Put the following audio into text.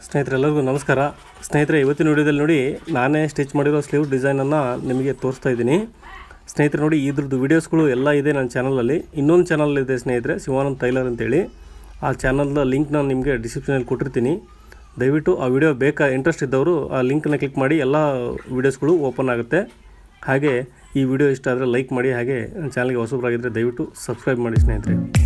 ಸ್ನೇಹಿತರೆಲ್ಲರಿಗೂ ನಮಸ್ಕಾರ. ಸ್ನೇಹಿತರೆ, ಇವತ್ತಿನ ವಿಡಿಯೋದಲ್ಲಿ ನೋಡಿ ನಾನೇ ಸ್ಟಿಚ್ ಮಾಡಿರೋ ಸ್ಲೀವ್ ಡಿಸೈನನ್ನು ನಿಮಗೆ ತೋರಿಸ್ತಾ ಇದ್ದೀನಿ. ಸ್ನೇಹಿತರೆ ನೋಡಿ, ಇದ್ರದ್ದು ವೀಡಿಯೋಸ್ಗಳು ಎಲ್ಲ ಇದೆ ನನ್ನ ಚಾನಲಲ್ಲಿ. ಇನ್ನೊಂದು ಚಾನಲ್ ಇದೆ ಸ್ನೇಹಿತರೆ, ಶಿವಾನಂದ್ ಟೈಲರ್ ಅಂತೇಳಿ. ಆ ಚಾನಲ್ದ ಲಿಂಕ್ ನಾನು ನಿಮಗೆ ಡಿಸ್ಕ್ರಿಪ್ಷನಲ್ಲಿ ಕೊಟ್ಟಿರ್ತೀನಿ. ದಯವಿಟ್ಟು ಆ ವಿಡಿಯೋ ಇಂಟ್ರೆಸ್ಟ್ ಇದ್ದವರು ಆ ಲಿಂಕನ್ನು ಕ್ಲಿಕ್ ಮಾಡಿ, ಎಲ್ಲ ವೀಡಿಯೋಸ್ಗಳು ಓಪನ್ ಆಗುತ್ತೆ. ಹಾಗೆ ಈ ವಿಡಿಯೋ ಇಷ್ಟ ಆದರೆ ಲೈಕ್ ಮಾಡಿ, ಹಾಗೆ ನನ್ನ ಚಾನಲ್ಗೆ ಹೊಸಬರಾಗಿದ್ದರೆ ದಯವಿಟ್ಟು ಸಬ್ಸ್ಕ್ರೈಬ್ ಮಾಡಿ ಸ್ನೇಹಿತರೆ.